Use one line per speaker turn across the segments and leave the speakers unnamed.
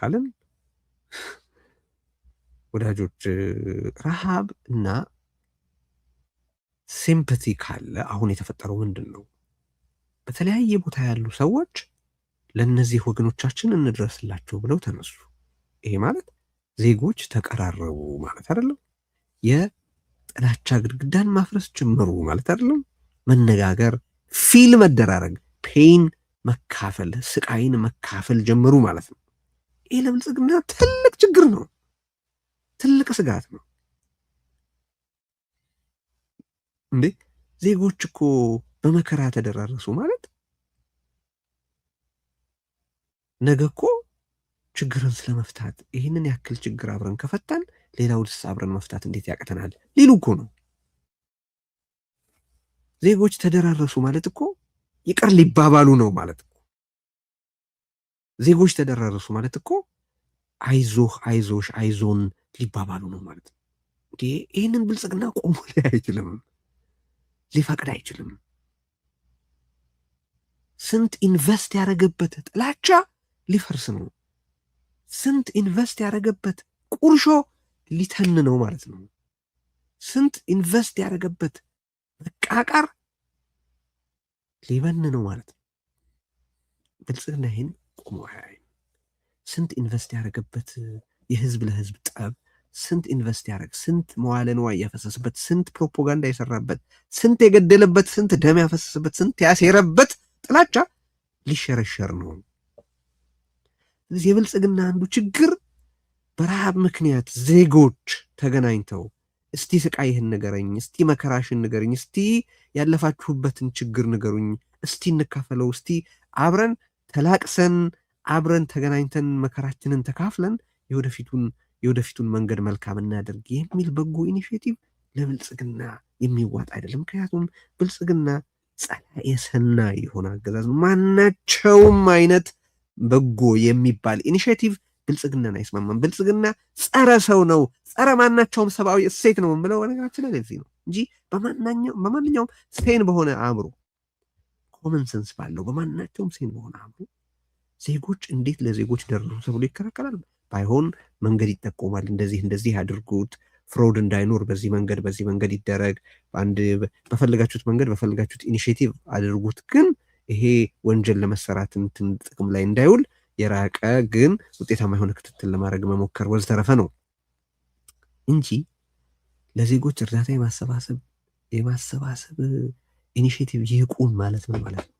ካልን ወዳጆች ረሃብ እና ሲምፐቲ ካለ አሁን የተፈጠረው ምንድን ነው? በተለያየ ቦታ ያሉ ሰዎች ለእነዚህ ወገኖቻችን እንድረስላቸው ብለው ተነሱ። ይሄ ማለት ዜጎች ተቀራረቡ ማለት አይደለም። የጥላቻ ግድግዳን ማፍረስ ጀመሩ ማለት አይደለም። መነጋገር፣ ፊል መደራረግ፣ ፔን መካፈል፣ ስቃይን መካፈል ጀመሩ ማለት ነው። ይህ ለብልጽግና ትልቅ ችግር ነው፣ ትልቅ ስጋት ነው። እንዴ ዜጎች እኮ በመከራ ተደራረሱ ማለት ነገ እኮ ችግርን ስለመፍታት ይህንን ያክል ችግር አብረን ከፈታን ሌላውንስ አብረን መፍታት እንዴት ያቅተናል ሊሉ እኮ ነው። ዜጎች ተደራረሱ ማለት እኮ ይቅር ሊባባሉ ነው ማለት እኮ። ዜጎች ተደራረሱ ማለት እኮ አይዞህ፣ አይዞሽ፣ አይዞን ሊባባሉ ነው ማለት ነው። እንዴ ይህንን ብልጽግና ቆሞ ላይ አይችልም፣ ሊፈቅድ አይችልም። ስንት ኢንቨስት ያደረገበት ጥላቻ ሊፈርስ ነው። ስንት ኢንቨስት ያደረገበት ቁርሾ ሊተን ነው ማለት ነው። ስንት ኢንቨስት ያደረገበት መቃቃር ሊበን ነው ማለት ነው። ብልጽግና ይህን ቆሞ አያይም። ስንት ኢንቨስት ያደረገበት የህዝብ ለህዝብ ጠብ፣ ስንት ኢንቨስት ያደረግ፣ ስንት መዋለ ንዋይ ያፈሰስበት፣ ስንት ፕሮፓጋንዳ የሰራበት፣ ስንት የገደለበት፣ ስንት ደም ያፈሰስበት፣ ስንት ያሴረበት ጥላቻ ሊሸረሸር ነው። ስለዚህ የብልጽግና አንዱ ችግር በረሃብ ምክንያት ዜጎች ተገናኝተው እስቲ ስቃይህን ንገረኝ፣ እስቲ መከራሽን ንገረኝ፣ እስቲ ያለፋችሁበትን ችግር ንገሩኝ፣ እስቲ እንካፈለው፣ እስቲ አብረን ተላቅሰን አብረን ተገናኝተን መከራችንን ተካፍለን የወደፊቱን መንገድ መልካም እናደርግ የሚል በጎ ኢኒሽቲቭ ለብልጽግና የሚዋጥ አይደለም። ምክንያቱም ብልጽግና ጸላኤ ሰናይ የሆነ አገዛዝ ነው። ማናቸውም አይነት በጎ የሚባል ኢኒሽቲቭ ብልጽግናን አይስማማም። ብልጽግና ጸረ ሰው ነው፣ ጸረ ማናቸውም ሰብአዊ እሴት ነው የምለው ነገራችን ላይ ለዚህ ነው እንጂ በማንኛውም ሴን በሆነ አእምሮ፣ ኮመን ሰንስ ባለው በማናቸውም ሴን በሆነ አእምሮ ዜጎች እንዴት ለዜጎች ደረሱ ተብሎ ይከራከራል? ባይሆን መንገድ ይጠቆማል። እንደዚህ ያድርጉት፣ ፍሮድ እንዳይኖር በዚህ መንገድ ይደረግ፣ በፈለጋችሁት መንገድ በፈለጋችሁት ኢኒሽቲቭ አድርጉት። ግን ይሄ ወንጀል ለመሰራት ጥቅም ላይ እንዳይውል የራቀ ግን ውጤታማ የሆነ ክትትል ለማድረግ መሞከር ወዘተረፈ ነው እንጂ ለዜጎች እርዳታ የማሰባሰብ ኢኒሽቲቭ ይቁም ማለት ነው ማለት ነው።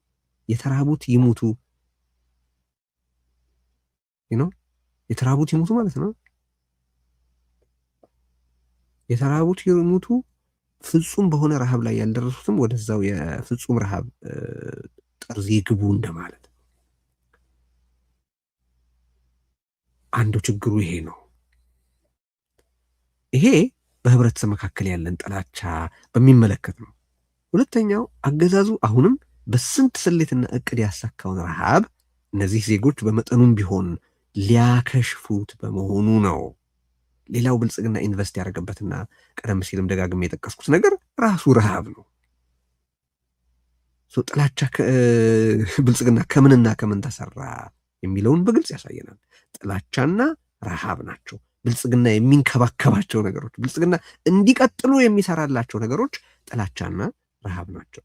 የተራቡት ይሙቱ የተራቡት ይሙቱ ማለት ነው። የተራቡት ይሙቱ፣ ፍጹም በሆነ ረሃብ ላይ ያልደረሱትም ወደዛው የፍጹም ረሃብ ጠርዝ ይግቡ እንደማለት። አንዱ ችግሩ ይሄ ነው። ይሄ በህብረተሰብ መካከል ያለን ጥላቻ በሚመለከት ነው። ሁለተኛው አገዛዙ አሁንም በስንት ስሌትና እቅድ ያሳካውን ረሃብ እነዚህ ዜጎች በመጠኑም ቢሆን ሊያከሽፉት በመሆኑ ነው። ሌላው ብልጽግና ኢንቨስት ያደረገበትና ቀደም ሲልም ደጋግሜ የጠቀስኩት ነገር ራሱ ረሃብ ነው። ጥላቻ ብልጽግና ከምንና ከምን ተሰራ የሚለውን በግልጽ ያሳየናል። ጥላቻና ረሃብ ናቸው ብልጽግና የሚንከባከባቸው ነገሮች። ብልጽግና እንዲቀጥሉ የሚሰራላቸው ነገሮች ጥላቻና ረሃብ ናቸው።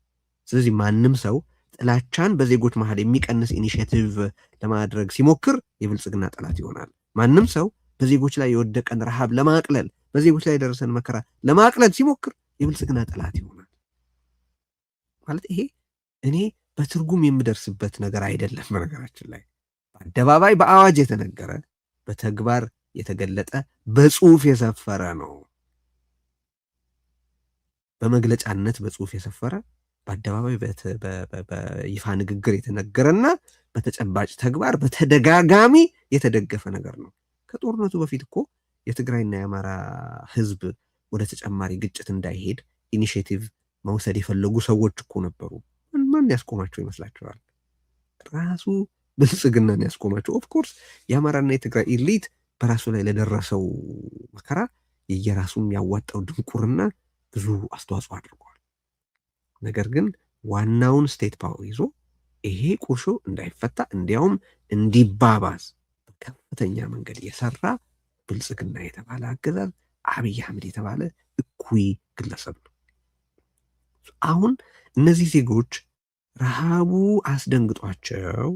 ስለዚህ ማንም ሰው ጥላቻን በዜጎች መሀል የሚቀንስ ኢኒሽቲቭ ለማድረግ ሲሞክር የብልጽግና ጠላት ይሆናል። ማንም ሰው በዜጎች ላይ የወደቀን ረሃብ ለማቅለል፣ በዜጎች ላይ የደረሰን መከራ ለማቅለል ሲሞክር የብልጽግና ጠላት ይሆናል ማለት። ይሄ እኔ በትርጉም የምደርስበት ነገር አይደለም። በነገራችን ላይ በአደባባይ በአዋጅ የተነገረ፣ በተግባር የተገለጠ፣ በጽሁፍ የሰፈረ ነው። በመግለጫነት በጽሁፍ የሰፈረ፣ በአደባባይ በይፋ ንግግር የተነገረና በተጨባጭ ተግባር በተደጋጋሚ የተደገፈ ነገር ነው። ከጦርነቱ በፊት እኮ የትግራይና የአማራ ህዝብ ወደ ተጨማሪ ግጭት እንዳይሄድ ኢኒሽቲቭ መውሰድ የፈለጉ ሰዎች እኮ ነበሩ። ማን ያስቆማቸው ይመስላችኋል? ራሱ ብልጽግናን ያስቆማቸው። ኦፍኮርስ የአማራና የትግራይ ኢሊት በራሱ ላይ ለደረሰው መከራ የየራሱን ያዋጣው ድንቁርና ብዙ አስተዋጽኦ አድርጓል። ነገር ግን ዋናውን ስቴት ፓወር ይዞ ይሄ ቁርሾ እንዳይፈታ እንዲያውም እንዲባባዝ ከፍተኛ መንገድ የሰራ ብልጽግና የተባለ አገዛዝ አብይ አህመድ የተባለ እኩይ ግለሰብ ነው። አሁን እነዚህ ዜጎች ረሃቡ አስደንግጧቸው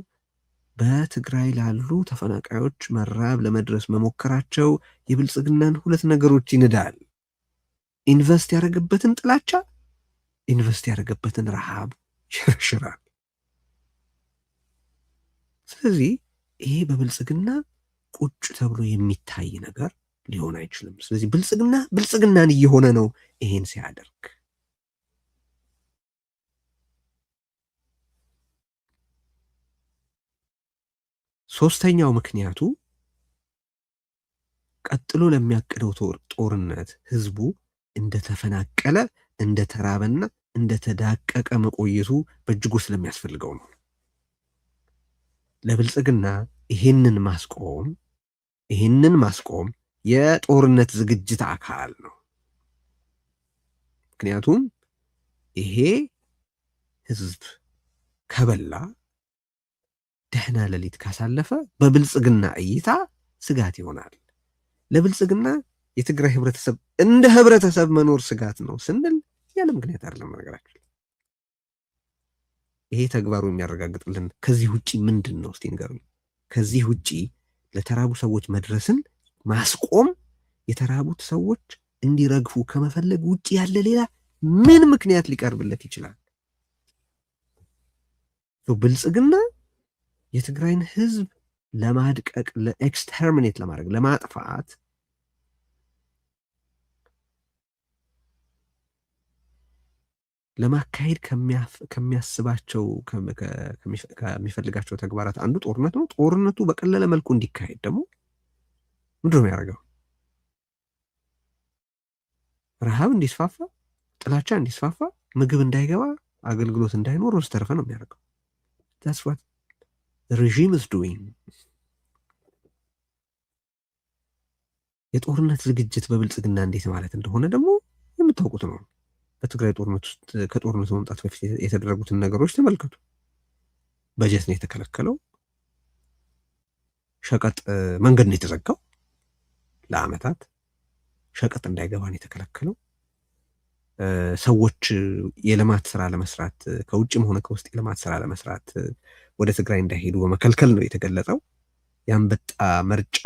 በትግራይ ላሉ ተፈናቃዮች መራብ ለመድረስ መሞከራቸው የብልጽግናን ሁለት ነገሮች ይንዳል። ኢንቨስት ያደረገበትን ጥላቻ፣ ኢንቨስት ያደረገበትን ረሃብ ይሸረሽራል። ስለዚህ ይሄ በብልጽግና ቁጭ ተብሎ የሚታይ ነገር ሊሆን አይችልም። ስለዚህ ብልጽግናን እየሆነ ነው ይሄን ሲያደርግ። ሶስተኛው ምክንያቱ ቀጥሎ ለሚያቅደው ጦርነት ህዝቡ እንደተፈናቀለ እንደተራበና እንደተዳቀቀ መቆየቱ በእጅጉ ስለሚያስፈልገው ነው። ለብልጽግና ይህንን ማስቆም የጦርነት ዝግጅት አካል ነው። ምክንያቱም ይሄ ህዝብ ከበላ ደህና ሌሊት ካሳለፈ በብልጽግና እይታ ስጋት ይሆናል። ለብልጽግና የትግራይ ህብረተሰብ እንደ ህብረተሰብ መኖር ስጋት ነው ስንል ያለ ምክንያት አይደለም። ነገራችን ይሄ ተግባሩ የሚያረጋግጥልን ከዚህ ውጪ ምንድን ነው? እስቲ ንገሩኝ። ከዚህ ውጪ ለተራቡ ሰዎች መድረስን ማስቆም የተራቡት ሰዎች እንዲረግፉ ከመፈለግ ውጪ ያለ ሌላ ምን ምክንያት ሊቀርብለት ይችላል? ብልጽግና የትግራይን ህዝብ ለማድቀቅ ለኤክስተርሚኔት ለማድረግ ለማጥፋት ለማካሄድ ከሚያስባቸው ከሚፈልጋቸው ተግባራት አንዱ ጦርነት ነው። ጦርነቱ በቀለለ መልኩ እንዲካሄድ ደግሞ ምንድን ነው የሚያደርገው? ረሃብ እንዲስፋፋ፣ ጥላቻ እንዲስፋፋ፣ ምግብ እንዳይገባ፣ አገልግሎት እንዳይኖር ወዘተረፈ ነው የሚያደርገው። that's what the regime is doing። የጦርነት ዝግጅት በብልጽግና እንዴት ማለት እንደሆነ ደግሞ የምታውቁት ነው። በትግራይ ጦርነት ውስጥ ከጦርነቱ መምጣት በፊት የተደረጉትን ነገሮች ተመልከቱ። በጀት ነው የተከለከለው። ሸቀጥ መንገድ ነው የተዘጋው ለአመታት። ሸቀጥ እንዳይገባ ነው የተከለከለው። ሰዎች የልማት ስራ ለመስራት ከውጭም ሆነ ከውስጥ የልማት ስራ ለመስራት ወደ ትግራይ እንዳይሄዱ በመከልከል ነው የተገለጸው። የአንበጣ መርጫ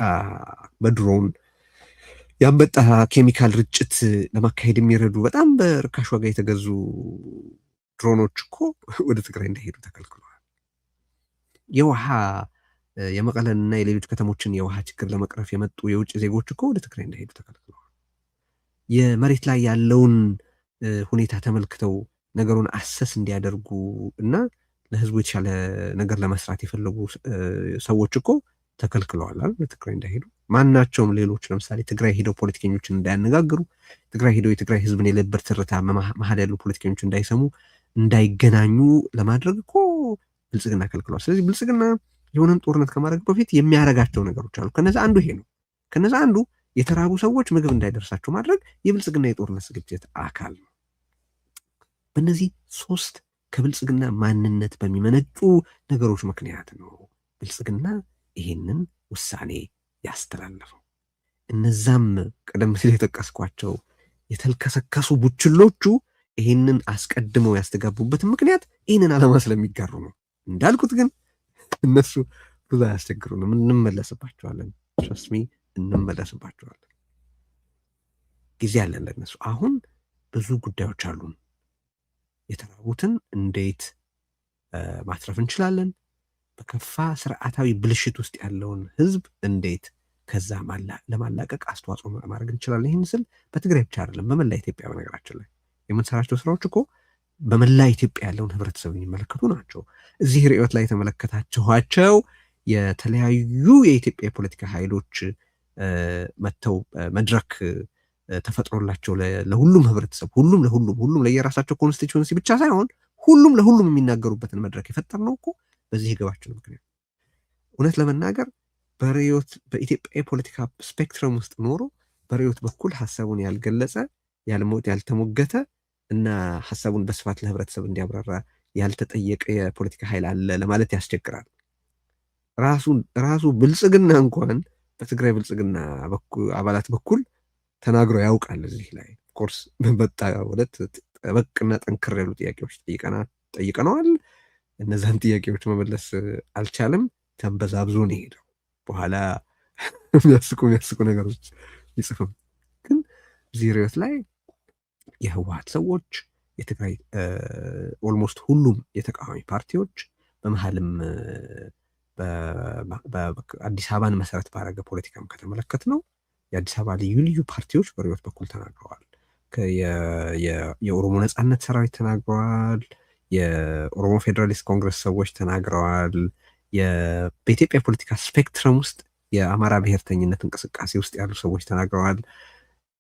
በድሮን የአንበጣ ኬሚካል ርጭት ለማካሄድ የሚረዱ በጣም በርካሽ ዋጋ የተገዙ ድሮኖች እኮ ወደ ትግራይ እንዳይሄዱ ተከልክለዋል። የውሃ የመቀለንና የሌሎች ከተሞችን የውሃ ችግር ለመቅረፍ የመጡ የውጭ ዜጎች እኮ ወደ ትግራይ እንዳይሄዱ ተከልክለዋል። የመሬት ላይ ያለውን ሁኔታ ተመልክተው ነገሩን አሰስ እንዲያደርጉ እና ለህዝቡ የተሻለ ነገር ለመስራት የፈለጉ ሰዎች እኮ ተከልክለዋል አይደል? በትግራይ እንዳይሄዱ። ማናቸውም ሌሎች ለምሳሌ ትግራይ ሄደው ፖለቲከኞችን እንዳያነጋግሩ፣ ትግራይ ሄደው የትግራይ ህዝብን የለበር ትርታ መሀል ያሉ ፖለቲከኞች እንዳይሰሙ፣ እንዳይገናኙ ለማድረግ እኮ ብልጽግና ከልክለዋል። ስለዚህ ብልጽግና የሆነን ጦርነት ከማድረግ በፊት የሚያረጋቸው ነገሮች አሉ። ከነዛ አንዱ ይሄ ነው። ከነዛ አንዱ የተራቡ ሰዎች ምግብ እንዳይደርሳቸው ማድረግ የብልጽግና የጦርነት ዝግጅት አካል ነው። በእነዚህ ሶስት ከብልጽግና ማንነት በሚመነጩ ነገሮች ምክንያት ነው ብልጽግና ይህንን ውሳኔ ያስተላለፈው። እነዛም ቀደም ሲል የጠቀስኳቸው የተልከሰከሱ ቡችሎቹ ይህንን አስቀድመው ያስተጋቡበትን ምክንያት ይህንን ዓላማ ስለሚጋሩ ነው። እንዳልኩት ግን እነሱ ብዙ አያስቸግሩንም፣ እንመለስባቸዋለን። ሸስሚ እንመለስባቸዋለን። ጊዜ አለን ለነሱ። አሁን ብዙ ጉዳዮች አሉን። የተራቡትን እንዴት ማትረፍ እንችላለን? በከፋ ስርዓታዊ ብልሽት ውስጥ ያለውን ህዝብ እንዴት ከዛ ለማላቀቅ አስተዋጽኦ ማድረግ እንችላለን? ይህን ስል በትግራይ ብቻ አይደለም፣ በመላ ኢትዮጵያ። በነገራችን ላይ የምንሰራቸው ስራዎች እኮ በመላ ኢትዮጵያ ያለውን ህብረተሰብ የሚመለከቱ ናቸው። እዚህ ርዕዮት ላይ የተመለከታችኋቸው የተለያዩ የኢትዮጵያ የፖለቲካ ኃይሎች መጥተው መድረክ ተፈጥሮላቸው ለሁሉም ህብረተሰብ ሁሉም ለየራሳቸው ኮንስቲትዩንሲ ብቻ ሳይሆን ሁሉም ለሁሉም የሚናገሩበትን መድረክ የፈጠርነው እኮ በዚህ ግባችን ምክንያት። እውነት ለመናገር በርዕዮት በኢትዮጵያ የፖለቲካ ስፔክትረም ውስጥ ኖሮ በርዕዮት በኩል ሀሳቡን ያልገለጸ ያልተሞገተ እና ሀሳቡን በስፋት ለህብረተሰብ እንዲያብራራ ያልተጠየቀ የፖለቲካ ኃይል አለ ለማለት ያስቸግራል። ራሱ ብልጽግና እንኳን በትግራይ ብልጽግና አባላት በኩል ተናግሮ ያውቃል። እዚህ ላይ ኮርስ በመጣ ሁለት ጠበቅና ጠንክር ያሉ ጥያቄዎች ጠይቀነዋል። እነዛን ጥያቄዎች መመለስ አልቻለም። ተንበዛብዞ ነው የሄደው። በኋላ የሚያስቁ ነገሮች ይጽፍም። ግን እዚህ ርዕዮት ላይ የህወሓት ሰዎች የትግራይ ኦልሞስት ሁሉም የተቃዋሚ ፓርቲዎች በመሀልም በአዲስ አበባን መሰረት ባደረገ ፖለቲካም ከተመለከት ነው የአዲስ አበባ ልዩ ልዩ ፓርቲዎች በርዕዮት በኩል ተናግረዋል። የኦሮሞ ነጻነት ሰራዊት ተናግረዋል። የኦሮሞ ፌዴራሊስት ኮንግረስ ሰዎች ተናግረዋል። በኢትዮጵያ ፖለቲካ ስፔክትረም ውስጥ የአማራ ብሔርተኝነት እንቅስቃሴ ውስጥ ያሉ ሰዎች ተናግረዋል።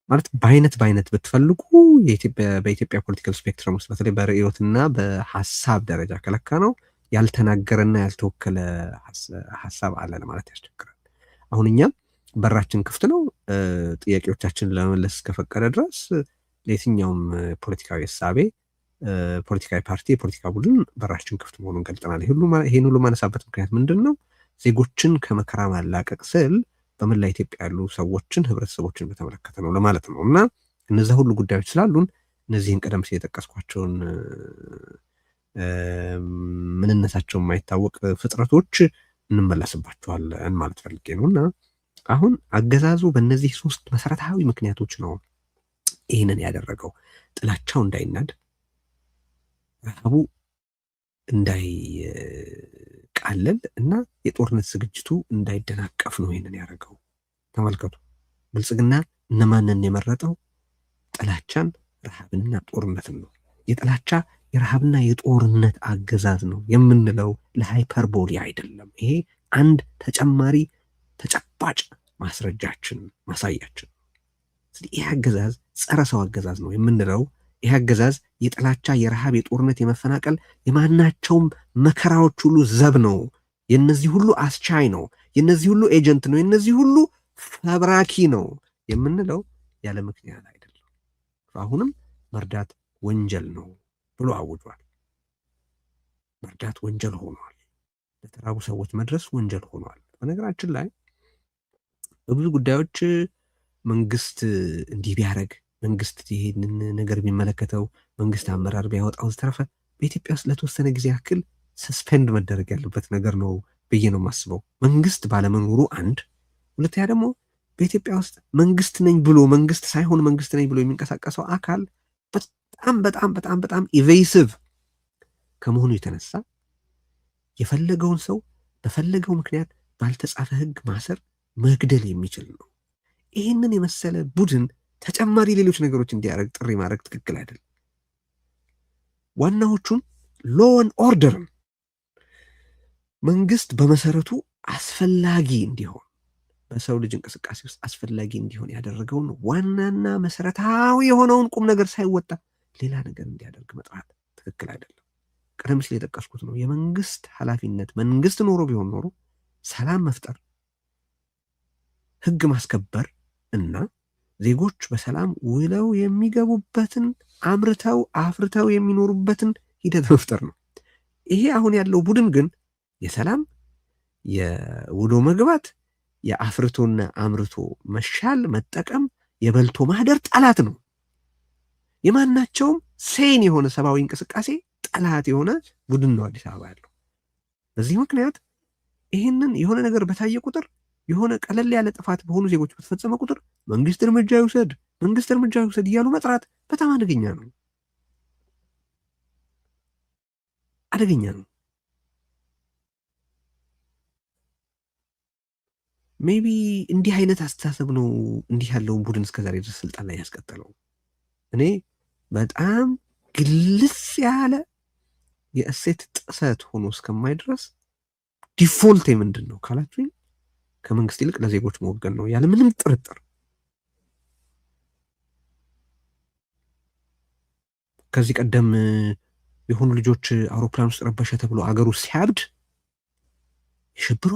ማለት በአይነት ብትፈልጉ በኢትዮጵያ ፖለቲካል ስፔክትረም ውስጥ በተለይ በርዕዮትና በሀሳብ ደረጃ ከለካ ነው ያልተናገረና ያልተወከለ ሀሳብ አለ ለማለት ያስቸግራል። አሁን እኛም በራችን ክፍት ነው። ጥያቄዎቻችን ለመመለስ እስከፈቀደ ድረስ ለየትኛውም ፖለቲካዊ እሳቤ፣ ፖለቲካዊ ፓርቲ፣ የፖለቲካ ቡድን በራችን ክፍት መሆኑን ገልጠናል። ይሄን ሁሉ ማነሳበት ምክንያት ምንድን ነው? ዜጎችን ከመከራ ማላቀቅ ስል በመላ ኢትዮጵያ ያሉ ሰዎችን፣ ህብረተሰቦችን በተመለከተ ነው ለማለት ነው። እና እነዛ ሁሉ ጉዳዮች ስላሉን እነዚህን ቀደም ሲል የጠቀስኳቸውን ምንነታቸው የማይታወቅ ፍጥረቶች እንመለስባቸዋለን ማለት ፈልጌ ነው። እና አሁን አገዛዙ በእነዚህ 3 መሰረታዊ ምክንያቶች ነው ይህንን ያደረገው። ጥላቻው እንዳይናድ፣ ረሃቡ እንዳይቃለል እና የጦርነት ዝግጅቱ እንዳይደናቀፍ ነው ይህንን ያደረገው። ተመልከቱ፣ ብልጽግና እነማንን የመረጠው? ጥላቻን፣ ረሃብንና ጦርነትን ነው። የጥላቻ የረሃብና የጦርነት አገዛዝ ነው የምንለው ለሃይፐርቦሊ አይደለም። ይሄ አንድ ተጨማሪ ተጨባጭ ማስረጃችን ማሳያችን። ይህ አገዛዝ ጸረ ሰው አገዛዝ ነው የምንለው ይህ አገዛዝ የጥላቻ የረሃብ የጦርነት የመፈናቀል የማናቸውም መከራዎች ሁሉ ዘብ ነው። የነዚህ ሁሉ አስቻይ ነው። የነዚህ ሁሉ ኤጀንት ነው። የነዚህ ሁሉ ፈብራኪ ነው የምንለው ያለ ምክንያት አይደለም። አሁንም መርዳት ወንጀል ነው ብሎ አውጇል። መርዳት ወንጀል ሆኗል። ለተራቡ ሰዎች መድረስ ወንጀል ሆኗል። በነገራችን ላይ በብዙ ጉዳዮች መንግስት እንዲህ ቢያደርግ፣ መንግስት ይሄንን ነገር ቢመለከተው፣ መንግስት አመራር ቢያወጣው ዝተረፈ በኢትዮጵያ ውስጥ ለተወሰነ ጊዜ ያክል ሰስፔንድ መደረግ ያለበት ነገር ነው ብዬ ነው የማስበው። መንግስት ባለመኖሩ አንድ፣ ሁለተኛ ደግሞ በኢትዮጵያ ውስጥ መንግስት ነኝ ብሎ መንግስት ሳይሆን መንግስት ነኝ ብሎ የሚንቀሳቀሰው አካል በጣም በጣም በጣም በጣም ኢቬሲቭ ከመሆኑ የተነሳ የፈለገውን ሰው በፈለገው ምክንያት ባልተጻፈ ህግ ማሰር፣ መግደል የሚችል ነው። ይህንን የመሰለ ቡድን ተጨማሪ ሌሎች ነገሮች እንዲያደርግ ጥሪ ማድረግ ትክክል አይደለም። ዋናዎቹን ሎን ኦርደርን መንግስት በመሰረቱ አስፈላጊ እንዲሆን በሰው ልጅ እንቅስቃሴ ውስጥ አስፈላጊ እንዲሆን ያደረገውን ዋናና መሰረታዊ የሆነውን ቁም ነገር ሳይወጣ ሌላ ነገር እንዲያደርግ መጥራት ትክክል አይደለም። ቀደም ሲል የጠቀስኩት ነው። የመንግስት ኃላፊነት መንግስት ኖሮ ቢሆን ኖሮ ሰላም መፍጠር፣ ህግ ማስከበር እና ዜጎች በሰላም ውለው የሚገቡበትን አምርተው አፍርተው የሚኖሩበትን ሂደት መፍጠር ነው። ይሄ አሁን ያለው ቡድን ግን የሰላም የውሎ መግባት የአፍርቶና አምርቶ መሻል መጠቀም የበልቶ ማህደር ጠላት ነው። የማናቸውም ሴን የሆነ ሰብአዊ እንቅስቃሴ ጠላት የሆነ ቡድን ነው አዲስ አበባ ያለው። በዚህ ምክንያት ይህንን የሆነ ነገር በታየ ቁጥር የሆነ ቀለል ያለ ጥፋት በሆኑ ዜጎች በተፈጸመ ቁጥር መንግስት እርምጃ ይውሰድ እያሉ መጥራት በጣም አደገኛ ነው። ሜቢ እንዲህ አይነት አስተሳሰብ ነው እንዲህ ያለውን ቡድን እስከዛሬ ድረስ ስልጣን ላይ ያስቀጠለው። እኔ በጣም ግልጽ ያለ የእሴት ጥሰት ሆኖ እስከማይ ድረስ ዲፎልት ምንድን ነው ካላችሁኝ ከመንግስት ይልቅ ለዜጎች መወገን ነው ያለምንም ጥርጥር። ከዚህ ቀደም የሆኑ ልጆች አውሮፕላን ውስጥ ረበሸ ተብሎ አገሩ ሲያብድ የሽብር